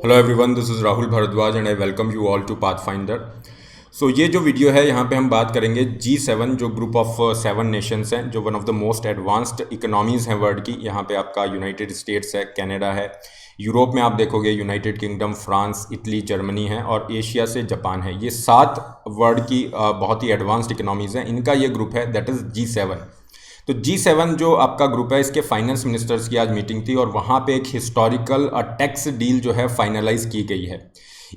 Hello everyone, this is Rahul Bhardwaj and I welcome you all to Pathfinder. So ये जो video है यहाँ पे हम बात करेंगे G7 जो ग्रुप ऑफ 7 नेशंस हैं, जो one of the most advanced economies हैं वर्ल्ड की। यहाँ पे आपका यूनाइटेड स्टेट्स है, कनाडा है, यूरोप में आप देखोगे United kingdom, France, Italy, Germany है और एशिया से जापान है। ये 7 वर्ल्ड की बहुत ही एडवांस्ड इकोनॉमीज़ हैं, इनका ये ग्रुप है, दैट इज़ G7। तो G7 जो आपका ग्रुप है, इसके फाइनेंस मिनिस्टर्स की आज मीटिंग थी और वहाँ पे एक हिस्टोरिकल टैक्स डील जो है फाइनलाइज की गई है।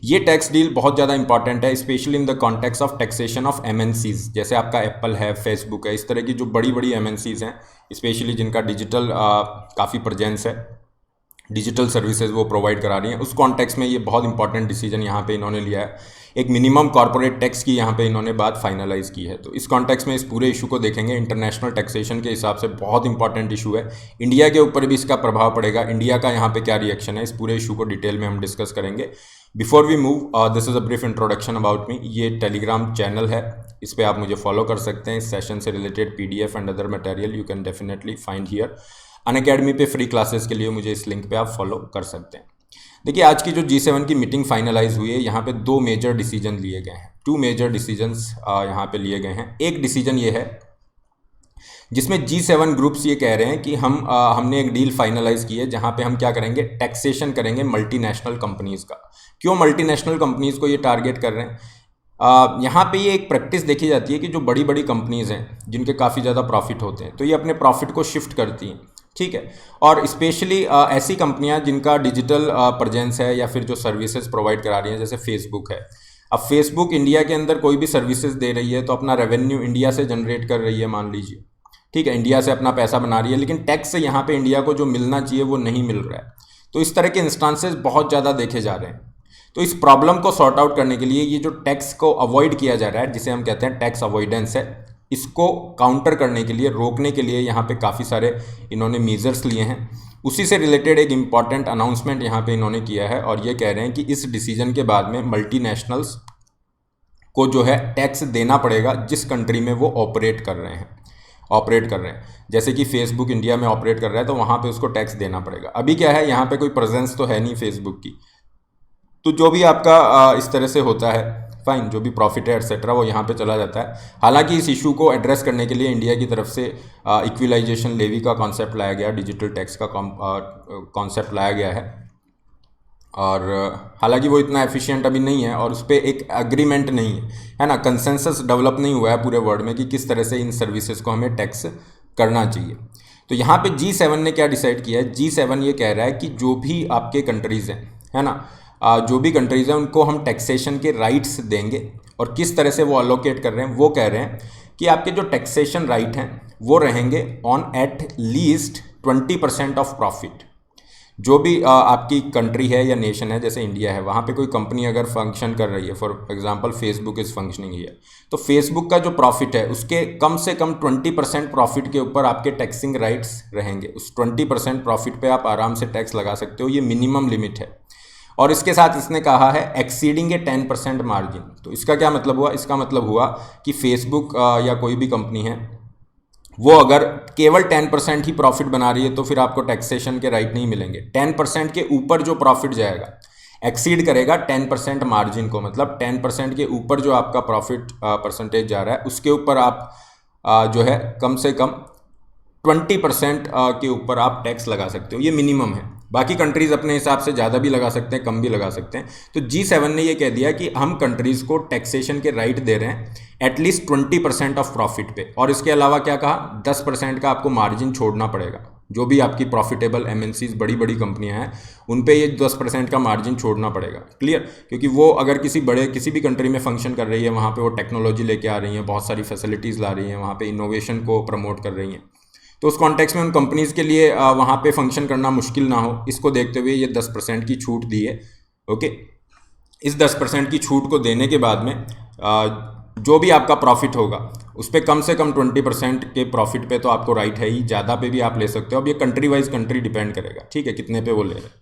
ये टैक्स डील बहुत ज़्यादा इंपॉर्टेंट है, specially in the context of taxation of MNCs, जैसे आपका एप्पल है, फेसबुक है, इस तरह की जो बड़ी बड़ी MNCs हैं, स्पेशली जिनका डिजिटल काफ़ी प्रेजेंस है, डिजिटल सर्विसेज वो प्रोवाइड करा रही हैं। उस कॉन्टेक्स्ट में ये बहुत इंपॉर्टेंट डिसीजन यहाँ पे इन्होंने लिया है। एक मिनिमम कॉर्पोरेट टैक्स की यहाँ पे इन्होंने बात फाइनलाइज की है। तो इस कॉन्टेक्स्ट में इस पूरे इशू को देखेंगे इंटरनेशनल टैक्सेशन के हिसाब से बहुत इंपॉर्टेंट इशू है। इंडिया के ऊपर भी इसका प्रभाव पड़ेगा, इंडिया का यहाँ पे क्या रिएक्शन है, इस पूरे इशू को डिटेल में हम डिस्कस करेंगे। Before we move, this is a brief introduction about me. ये टेलीग्राम चैनल है, इस पर आप मुझे फॉलो कर सकते हैं। इस सेशन से related PDF and other material you can definitely find here. Unacademy पे फ्री क्लासेस के लिए मुझे इस लिंक पे आप फॉलो कर सकते हैं। देखिए, आज की जो G7 की मीटिंग फाइनलाइज हुई है, यहाँ पे 2 मेजर डिसीजन लिए गए हैं। 2 मेजर डिसीजंस यहाँ पे लिए गए हैं। एक डिसीजन ये है जिसमें G7 ग्रुप्स ये कह रहे हैं कि हमने एक डील फाइनलाइज की है जहाँ पे हम क्या करेंगे, टैक्सेशन करेंगे मल्टीनेशनल कंपनीज़ का। क्यों मल्टीनेशनल कंपनीज़ को ये टारगेट कर रहे हैं? यहाँ पे ये एक प्रैक्टिस देखी जाती है कि जो बड़ी बड़ी कंपनीज़ हैं जिनके काफ़ी ज़्यादा प्रॉफिट होते हैं, तो ये अपने प्रॉफिट को शिफ्ट करती हैं, ठीक है। और स्पेशली ऐसी कंपनियां जिनका डिजिटल प्रेजेंस है या फिर जो सर्विसेज प्रोवाइड करा रही हैं, जैसे फेसबुक है। अब फेसबुक इंडिया के अंदर कोई भी सर्विसेज दे रही है तो अपना रेवेन्यू इंडिया से जनरेट कर रही है, मान लीजिए, ठीक है, इंडिया से अपना पैसा बना रही है, लेकिन टैक्स से यहाँ पे इंडिया को जो मिलना चाहिए वो नहीं मिल रहा है। तो इस तरह के इंस्टांसेस बहुत ज़्यादा देखे जा रहे हैं। तो इस प्रॉब्लम को सॉर्ट आउट करने के लिए ये जो टैक्स को अवॉइड किया जा रहा है, जिसे हम कहते हैं टैक्स अवॉइडेंस है, इसको काउंटर करने के लिए, रोकने के लिए यहाँ पे काफ़ी सारे इन्होंने मेजर्स लिए हैं। उसी से रिलेटेड एक इम्पॉर्टेंट अनाउंसमेंट यहाँ पे इन्होंने किया है और ये कह रहे हैं कि इस डिसीजन के बाद में मल्टीनेशनल्स को जो है टैक्स देना पड़ेगा जिस कंट्री में वो ऑपरेट कर रहे हैं। जैसे कि फेसबुक इंडिया में ऑपरेट कर रहा है तो वहाँ पे उसको टैक्स देना पड़ेगा। अभी क्या है, यहाँ पे कोई प्रेजेंस तो है नहीं फेसबुक की, तो जो भी आपका इस तरह से होता है, फाइन, जो भी प्रॉफिट है एटसेट्रा वो यहाँ पे चला जाता है। हालांकि इस इशू को एड्रेस करने के लिए इंडिया की तरफ से इक्विलाइजेशन लेवी का कॉन्सेप्ट लाया गया, डिजिटल टैक्स का कॉन्सेप्ट लाया गया है। और हालांकि वो इतना एफिशिएंट अभी नहीं है और उस पर एक एग्रीमेंट नहीं है ना, कंसेंसस डेवलप नहीं हुआ है पूरे वर्ल्ड में कि किस तरह से इन सर्विसेज को हमें टैक्स करना चाहिए। तो यहाँ पे G7 ने क्या डिसाइड किया है, G7 ये कह रहा है कि जो भी आपके कंट्रीज़ हैं, है ना, जो भी कंट्रीज़ हैं उनको हम टैक्सेशन के राइट्स देंगे। और किस तरह से वो अलोकेट कर रहे हैं, वो कह रहे हैं कि आपके जो टैक्सेशन राइट हैं वो रहेंगे on at least 20% of profit. जो भी आपकी कंट्री है या नेशन है, जैसे इंडिया है, वहाँ पे कोई कंपनी अगर फंक्शन कर रही है, for example Facebook is functioning here, तो फेसबुक का जो प्रॉफिट है उसके कम से कम 20% प्रॉफिट के ऊपर आपके टैक्सिंग राइट्स रहेंगे। उस 20% प्रॉफिट पे आप आराम से टैक्स लगा सकते हो, ये मिनिमम लिमिट है। और इसके साथ इसने कहा है एक्सीडिंग ए 10% मार्जिन। तो इसका क्या मतलब हुआ, इसका मतलब हुआ कि फेसबुक या कोई भी कंपनी है, वो अगर केवल 10% ही प्रॉफिट बना रही है तो फिर आपको टैक्सेशन के राइट नहीं मिलेंगे। 10% के ऊपर जो प्रॉफिट जाएगा, एक्सीड करेगा 10% मार्जिन को, मतलब 10% के ऊपर जो आपका प्रॉफिट परसेंटेज जा रहा है उसके ऊपर आप जो है कम से कम 20% के ऊपर आप टैक्स लगा सकते हो, ये मिनिमम है। बाकी कंट्रीज़ अपने हिसाब से ज़्यादा भी लगा सकते हैं, कम भी लगा सकते हैं। तो G7 ने ये कह दिया कि हम कंट्रीज़ को टैक्सेशन के राइट दे रहे हैं एटलीस्ट 20% ऑफ प्रॉफिट पे। और इसके अलावा क्या कहा, 10% का आपको मार्जिन छोड़ना पड़ेगा। जो भी आपकी प्रॉफिटेबल MNCs, बड़ी बड़ी कंपनियां हैं, उन पे ये 10% का मार्जिन छोड़ना पड़ेगा। क्लियर? क्योंकि वो अगर किसी भी कंट्री में फंक्शन कर रही है, वहाँ पे वो टेक्नोलॉजी लेके आ रही हैं, बहुत सारी फैसिलिटीज़ ला रही हैं, वहाँ पे इनोवेशन को प्रमोट कर रही हैं। तो उस कॉन्टेक्स्ट में उन कंपनीज़ के लिए वहाँ पे फंक्शन करना मुश्किल ना हो, इसको देखते हुए ये 10% की छूट दी है। ओके, इस 10% की छूट को देने के बाद में जो भी आपका प्रॉफिट होगा उस पर कम से कम 20% के प्रॉफिट पे तो आपको राइट है ही, ज़्यादा पे भी आप ले सकते हो। अब ये कंट्री वाइज कंट्री डिपेंड करेगा, ठीक है, कितने पे वो ले रहे हैं।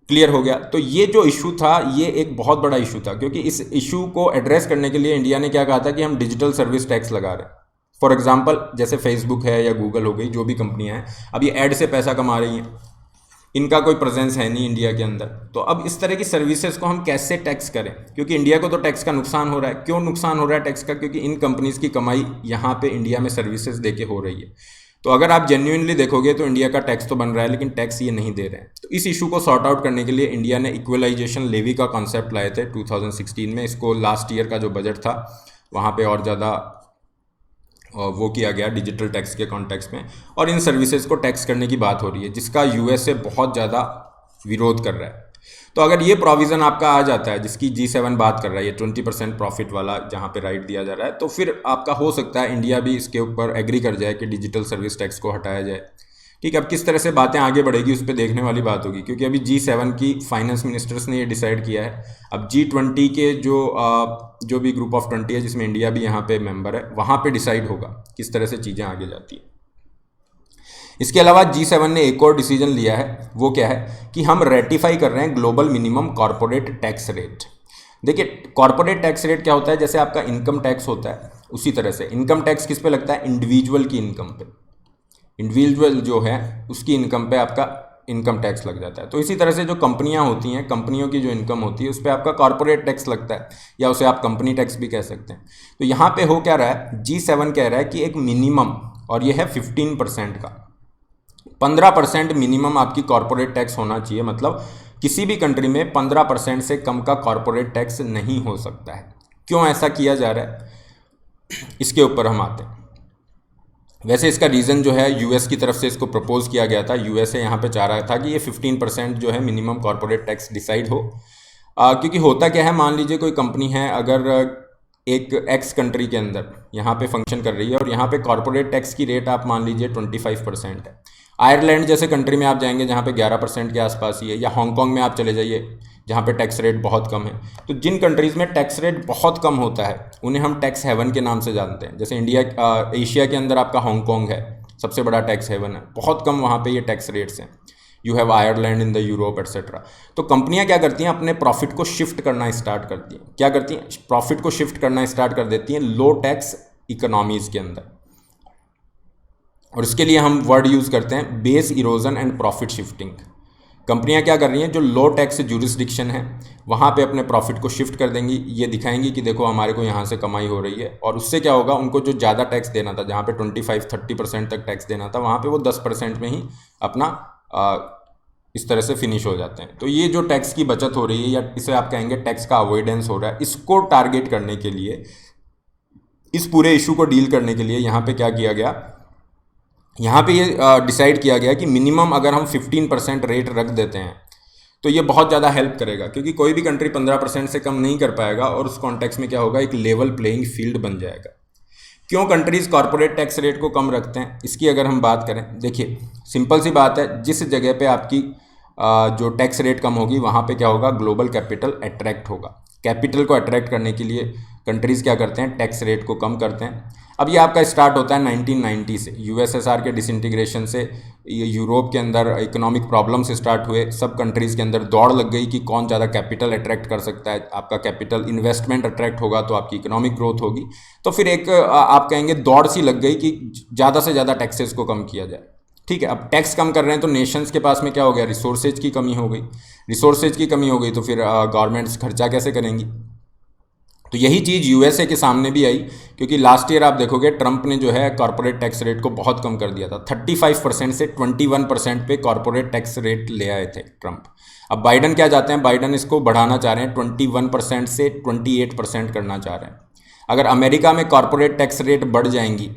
क्लियर हो गया? तो ये जो इशू था ये एक बहुत बड़ा इशू था, क्योंकि इस इशू को एड्रेस करने के लिए इंडिया ने क्या कहा था कि हम डिजिटल सर्विस टैक्स लगा रहे हैं। फॉर एग्जाम्पल जैसे फेसबुक है या गूगल हो गई, जो भी कंपनियां हैं, अब ये ऐड से पैसा कमा रही हैं, इनका कोई प्रेजेंस है नहीं इंडिया के अंदर। तो अब इस तरह की सर्विसेज को हम कैसे टैक्स करें, क्योंकि इंडिया को तो टैक्स का नुकसान हो रहा है। क्यों नुकसान हो रहा है टैक्स का? क्योंकि इन कंपनीज की कमाई यहाँ पे इंडिया में सर्विसेज देके हो रही है। तो अगर आप जेन्युइनली देखोगे तो इंडिया का टैक्स तो बन रहा है, लेकिन टैक्स ये नहीं दे रहे हैं। तो इस इशू को सॉर्ट आउट करने के लिए इंडिया ने इक्वलाइजेशन लेवी का कॉन्सेप्ट लाए थे 2016 में। इसको लास्ट ईयर का जो बजट था वहाँ पे और ज़्यादा वो किया गया डिजिटल टैक्स के कॉन्टेक्स्ट में, और इन सर्विसेज को टैक्स करने की बात हो रही है, जिसका यूएसए बहुत ज़्यादा विरोध कर रहा है। तो अगर ये प्रोविज़न आपका आ जाता है, जिसकी G7 बात कर रहा है, ये 20% प्रॉफिट वाला जहाँ पे राइट दिया जा रहा है, तो फिर आपका हो सकता है इंडिया भी इसके ऊपर एग्री कर जाए कि डिजिटल सर्विस टैक्स को हटाया जाए। ठीक है, अब किस तरह से बातें आगे बढ़ेगी उस पर देखने वाली बात होगी, क्योंकि अभी G7 की फाइनेंस मिनिस्टर्स ने ये डिसाइड किया है। अब G20 के जो भी ग्रुप ऑफ 20 है, जिसमें इंडिया भी यहाँ पे मेंबर है, वहाँ पे डिसाइड होगा किस तरह से चीज़ें आगे जाती है। इसके अलावा G7 ने एक और डिसीजन लिया है, वो क्या है कि हम रेटिफाई कर रहे हैं global minimum corporate tax rate. देखिए, कॉर्पोरेट टैक्स रेट क्या होता है? जैसे आपका इनकम टैक्स होता है, उसी तरह से इनकम टैक्स किस पे लगता है? इंडिविजुअल की इनकम पे। इंडिविजुअल जो है उसकी इनकम पे आपका इनकम टैक्स लग जाता है। तो इसी तरह से जो कंपनियां होती हैं, कंपनियों की जो इनकम होती है उस पर आपका कॉर्पोरेट टैक्स लगता है, या उसे आप कंपनी टैक्स भी कह सकते हैं। तो यहाँ पे हो क्या रहा है, G7 कह रहा है कि एक मिनिमम, और ये है 15% का, 15% मिनिमम आपकी कॉर्पोरेट टैक्स होना चाहिए। मतलब किसी भी कंट्री में 15% से कम का कॉर्पोरेट टैक्स नहीं हो सकता है। क्यों ऐसा किया जा रहा है, इसके ऊपर हम आते हैं। वैसे इसका रीज़न जो है, यूएस की तरफ से इसको प्रपोज किया गया था। यूएसए यहाँ पे चाह रहा था कि ये 15% जो है मिनिमम कॉर्पोरेट टैक्स डिसाइड हो। क्योंकि होता क्या है, मान लीजिए कोई कंपनी है, अगर एक एक्स कंट्री के अंदर यहाँ पे फंक्शन कर रही है, और यहाँ पे कॉर्पोरेट टैक्स की रेट आप मान लीजिए 25% है। आयरलैंड जैसे कंट्री में आप जाएंगे जहाँ पे 11% के आसपास ही है, या हांगकॉन्ग में आप चले जाइए जहाँ पे टैक्स रेट बहुत कम है। तो जिन कंट्रीज़ में टैक्स रेट बहुत कम होता है उन्हें हम टैक्स हेवन के नाम से जानते हैं। जैसे इंडिया, एशिया के अंदर आपका हांगकॉन्ग है, सबसे बड़ा टैक्स हेवन है, बहुत कम वहाँ पे ये टैक्स रेट्स हैं। You have Ireland in the Europe etcetera. तो कंपनियां क्या करती हैं, अपने प्रॉफिट को शिफ्ट करना स्टार्ट करती हैं। क्या करती हैं? प्रॉफिट को शिफ्ट करना स्टार्ट कर देती हैं लो टैक्स इकोनॉमीज़ के अंदर। और इसके लिए हम वर्ड यूज़ करते हैं base erosion and profit shifting. कंपनियां क्या कर रही हैं, जो लो टैक्स ज्यूरिसडिक्शन है वहाँ पे अपने प्रॉफिट को शिफ्ट कर देंगी। ये दिखाएंगी कि देखो हमारे को यहाँ से कमाई हो रही है, और उससे क्या होगा, उनको जो ज़्यादा टैक्स देना था, जहाँ पे 25-30% तक टैक्स देना था, वहाँ पे वो 10% में ही अपना इस तरह से फिनिश हो जाते हैं। तो ये जो टैक्स की बचत हो रही है, या इसे आप कहेंगे टैक्स का अवॉइडेंस हो रहा है, इसको टारगेट करने के लिए, इस पूरे इशू को डील करने के लिए यहाँ पे क्या किया गया, यहाँ पे ये डिसाइड किया गया कि मिनिमम अगर हम 15% रेट रख देते हैं तो ये बहुत ज़्यादा हेल्प करेगा। क्योंकि कोई भी कंट्री 15% से कम नहीं कर पाएगा, और उस कॉन्टेक्स्ट में क्या होगा, एक लेवल प्लेइंग फील्ड बन जाएगा। क्यों कंट्रीज़ कॉर्पोरेट टैक्स रेट को कम रखते हैं, इसकी अगर हम बात करें, देखिए सिंपल सी बात है, जिस जगह पे आपकी जो टैक्स रेट कम होगी वहाँ पे क्या होगा, ग्लोबल कैपिटल अट्रैक्ट होगा। कैपिटल को अट्रैक्ट करने के लिए कंट्रीज़ क्या करते हैं, टैक्स रेट को कम करते हैं। अब ये आपका स्टार्ट होता है 1990 से, यूएसएसआर के डिसइंटीग्रेशन से। ये यूरोप के अंदर इकोनॉमिक प्रॉब्लम्स स्टार्ट हुए, सब कंट्रीज़ के अंदर दौड़ लग गई कि कौन ज़्यादा कैपिटल अट्रैक्ट कर सकता है। आपका कैपिटल इन्वेस्टमेंट अट्रैक्ट होगा तो आपकी इकोनॉमिक ग्रोथ होगी। तो फिर एक आप कहेंगे दौड़ सी लग गई कि ज़्यादा से ज़्यादा टैक्सेस को कम किया जाए। ठीक है, अब टैक्स कम कर रहे हैं तो नेशंस के पास में क्या हो गया, रिसोर्सेज की कमी हो गई। रिसोर्सेज की कमी हो गई तो फिर गवर्नमेंट्स खर्चा कैसे करेंगी। तो यही चीज़ यूएसए के सामने भी आई, क्योंकि लास्ट ईयर आप देखोगे ट्रंप ने जो है कॉर्पोरेट टैक्स रेट को बहुत कम कर दिया था। 35% से 21% पे कॉर्पोरेट टैक्स रेट ले आए थे ट्रंप। अब बाइडन क्या चाहते हैं, बाइडन इसको बढ़ाना चाह रहे हैं, 21% से 28% करना चाह रहे हैं। अगर अमेरिका में कॉर्पोरेट टैक्स रेट बढ़ जाएंगी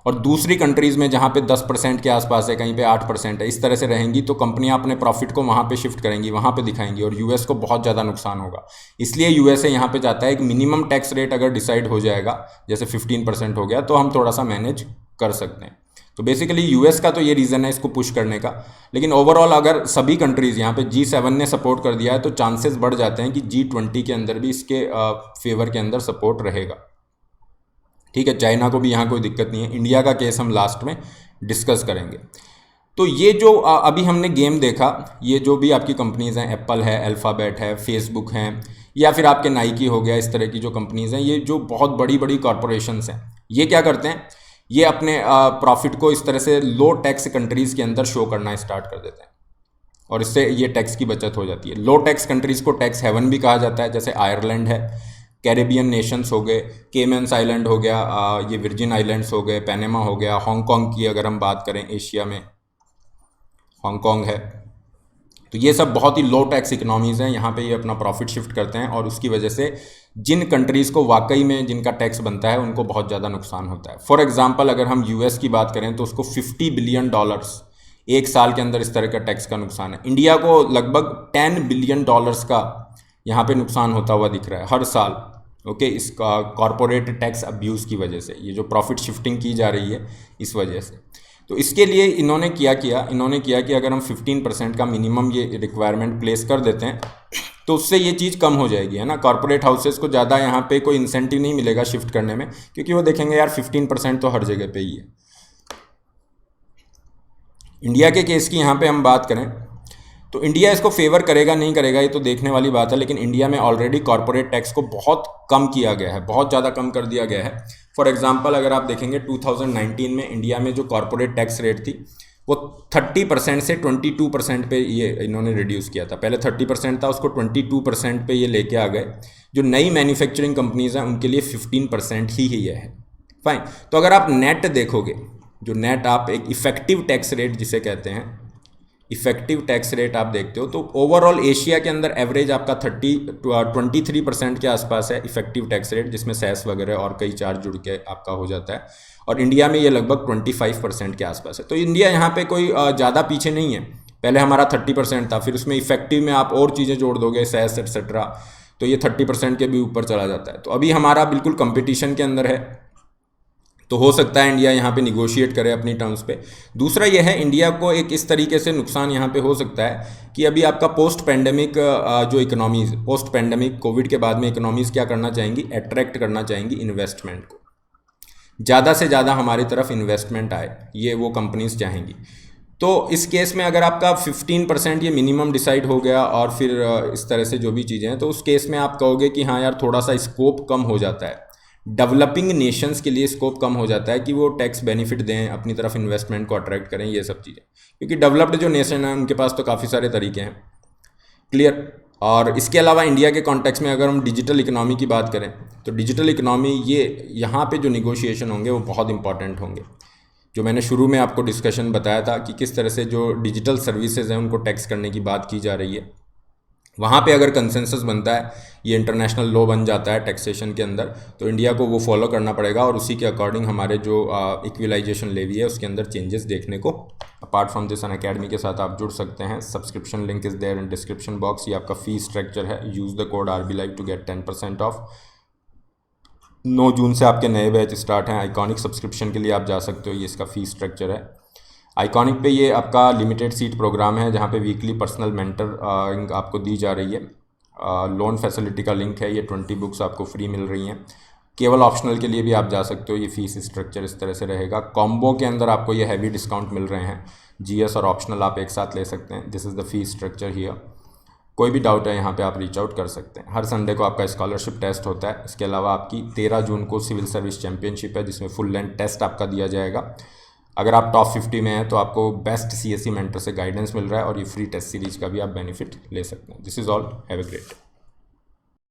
और दूसरी कंट्रीज़ में जहाँ पे 10% के आसपास है, कहीं पे 8% है, इस तरह से रहेंगी, तो कंपनियां अपने प्रॉफिट को वहाँ पे शिफ्ट करेंगी, वहाँ पे दिखाएंगी, और यूएस को बहुत ज़्यादा नुकसान होगा। इसलिए यूएसए यहाँ पे चाहता है एक मिनिमम टैक्स रेट अगर डिसाइड हो जाएगा, जैसे 15% हो गया, तो हम थोड़ा सा मैनेज कर सकते हैं। तो बेसिकली यूएस का तो ये रीज़न है इसको पुश करने का। लेकिन ओवरऑल अगर सभी कंट्रीज़ यहाँ पे G7 ने सपोर्ट कर दिया है तो चांसेस बढ़ जाते हैं कि G20 के अंदर भी इसके फेवर के अंदर सपोर्ट रहेगा। ठीक है, चाइना को भी यहाँ कोई दिक्कत नहीं है। इंडिया का केस हम लास्ट में डिस्कस करेंगे। तो ये जो अभी हमने गेम देखा, ये जो भी आपकी कंपनीज़ हैं, एप्पल है, अल्फ़ाबेट है, फेसबुक हैं, या फिर आपके नाइकी हो गया, इस तरह की जो कंपनीज़ हैं, ये जो बहुत बड़ी बड़ी कॉरपोरेशंस हैं, ये क्या करते हैं, ये अपने प्रॉफिट को इस तरह से लो टैक्स कंट्रीज़ के अंदर शो करना स्टार्ट कर देते हैं। और इससे ये टैक्स की बचत हो जाती है। लो टैक्स कंट्रीज़ को टैक्स हेवन भी कहा जाता है, जैसे आयरलैंड है, कैरेबियन नेशंस हो गए, केमन्स आइलैंड हो गया, ये वर्जिन आइलैंड्स हो गए, पैनामा हो गया, हांगकांग की अगर हम बात करें एशिया में हांगकांग है। तो ये सब बहुत ही लो टैक्स इकोनॉमीज़ हैं, यहाँ पे ये अपना प्रॉफिट शिफ्ट करते हैं और उसकी वजह से जिन कंट्रीज़ को वाकई में जिनका टैक्स बनता है उनको बहुत ज़्यादा नुकसान होता है। फॉर एग्जांपल अगर हम यूएस की बात करें तो उसको $50 बिलियन एक साल के अंदर इस तरह का टैक्स का नुकसान है। इंडिया को लगभग $10 बिलियन का यहाँ पे नुकसान होता हुआ दिख रहा है हर साल, ओके, इसका कॉरपोरेट टैक्स अब्यूज़ की वजह से, ये जो प्रॉफिट शिफ्टिंग की जा रही है इस वजह से। तो इसके लिए इन्होंने किया कि अगर हम 15% का मिनिमम ये रिक्वायरमेंट प्लेस कर देते हैं तो उससे ये चीज़ कम हो जाएगी, है ना। कॉर्पोरेट हाउसेस को ज़्यादा यहाँ पे कोई इंसेंटिव नहीं मिलेगा शिफ्ट करने में, क्योंकि वो देखेंगे यार 15% तो हर जगह पे ही है। इंडिया के केस की यहाँ पे हम बात करें तो इंडिया इसको फेवर करेगा नहीं करेगा ये तो देखने वाली बात है, लेकिन इंडिया में ऑलरेडी कॉर्पोरेट टैक्स को बहुत कम किया गया है, बहुत ज़्यादा कम कर दिया गया है। फॉर एग्जांपल अगर आप देखेंगे 2019 में इंडिया में जो कॉर्पोरेट टैक्स रेट थी वो 30% से 22% पे ये इन्होंने रिड्यूस किया था। पहले 30% था, उसको 22% पे ये लेके आ गए। जो नई मैन्युफैक्चरिंग कंपनीज़ हैं उनके लिए 15% ही है। फाइन। तो अगर आप नेट देखोगे, जो नेट आप एक इफेक्टिव टैक्स रेट जिसे कहते हैं, इफेक्टिव टैक्स रेट आप देखते हो तो ओवरऑल एशिया के अंदर एवरेज आपका 23% के आसपास है इफेक्टिव टैक्स रेट, जिसमें सेस वगैरह और कई चार्ज जुड़ के आपका हो जाता है, और इंडिया में ये लगभग 25% के आसपास है। तो इंडिया यहाँ पे कोई ज़्यादा पीछे नहीं है। पहले हमारा 30% था, फिर उसमें इफेक्टिव में आप और चीज़ें जोड़ दोगे, सेस एक्सेट्रा, तो ये 30% के भी ऊपर चला जाता है। तो अभी हमारा बिल्कुल कंपटीशन के अंदर है, तो हो सकता है इंडिया यहाँ पे निगोशिएट करे अपनी टर्म्स पे। दूसरा ये है, इंडिया को एक इस तरीके से नुकसान यहाँ पे हो सकता है कि अभी आपका पोस्ट पैंडेमिक जो इकोनॉमीज़, पोस्ट पैंडेमिक कोविड के बाद में इकोनॉमीज़ क्या करना चाहेंगी, अट्रैक्ट करना चाहेंगी इन्वेस्टमेंट को, ज़्यादा से ज़्यादा हमारी तरफ इन्वेस्टमेंट आए, ये वो कंपनीज चाहेंगी। तो इस केस में अगर आपका 15% ये मिनिमम डिसाइड हो गया और फिर इस तरह से जो भी चीज़ें हैं, तो उस केस में आप कहोगे कि हाँ यार थोड़ा सा स्कोप कम हो जाता है, डेवलपिंग नेशंस के लिए स्कोप कम हो जाता है कि वो टैक्स बेनिफिट दें, अपनी तरफ इन्वेस्टमेंट को अट्रैक्ट करें, ये सब चीज़ें। क्योंकि डेवलप्ड जो नेशन है उनके पास तो काफ़ी सारे तरीके हैं, क्लियर। और इसके अलावा इंडिया के कॉन्टेक्स्ट में अगर हम डिजिटल इकोनॉमी की बात करें तो डिजिटल इकोनॉमी, ये यहाँ पे जो निगोशिएशन होंगे वो बहुत इंपॉर्टेंट होंगे। जो मैंने शुरू में आपको डिस्कशन बताया था कि किस तरह से जो डिजिटल सर्विसेज हैं उनको टैक्स करने की बात की जा रही है, वहाँ पे अगर कंसेंसस बनता है, ये इंटरनेशनल लॉ बन जाता है टैक्सेशन के अंदर, तो इंडिया को वो फॉलो करना पड़ेगा और उसी के अकॉर्डिंग हमारे जो इक्विलाइजेशन लेवी है उसके अंदर चेंजेस देखने को। अपार्ट फ्रॉम दिस अनअकैडमी के साथ आप जुड़ सकते हैं, subscription link is there in description box. ये आपका फी स्ट्रक्चर है, use the code RBLive to get 10% off. 9 जून से आपके नए बैच स्टार्ट हैं। आइकॉनिक सब्सक्रिप्शन के लिए आप जा सकते हो, ये इसका फ़ी स्ट्रक्चर है। आइकॉनिक पे ये आपका लिमिटेड सीट प्रोग्राम है जहाँ पे वीकली पर्सनल मेंटर आपको दी जा रही है। लोन फैसिलिटी का लिंक है, ये 20 बुक्स आपको फ्री मिल रही हैं। केवल ऑप्शनल के लिए भी आप जा सकते हो, ये फीस स्ट्रक्चर इस तरह से रहेगा। कॉम्बो के अंदर आपको ये हैवी डिस्काउंट मिल रहे हैं, GS और ऑप्शनल आप एक साथ ले सकते हैं। This is the fees structure here. कोई भी डाउट है यहाँ पे आप रीच आउट कर सकते हैं। हर संडे को आपका स्कॉलरशिप टेस्ट होता है। इसके अलावा आपकी 13 जून को सिविल सर्विस चैम्पियनशिप है जिसमें फुल लेंथ टेस्ट आपका दिया जाएगा। अगर आप टॉप 50 में हैं तो आपको बेस्ट CSE मेंटर से गाइडेंस मिल रहा है और ये फ्री टेस्ट सीरीज का भी आप बेनिफिट ले सकते हैं। This is all, have a great day.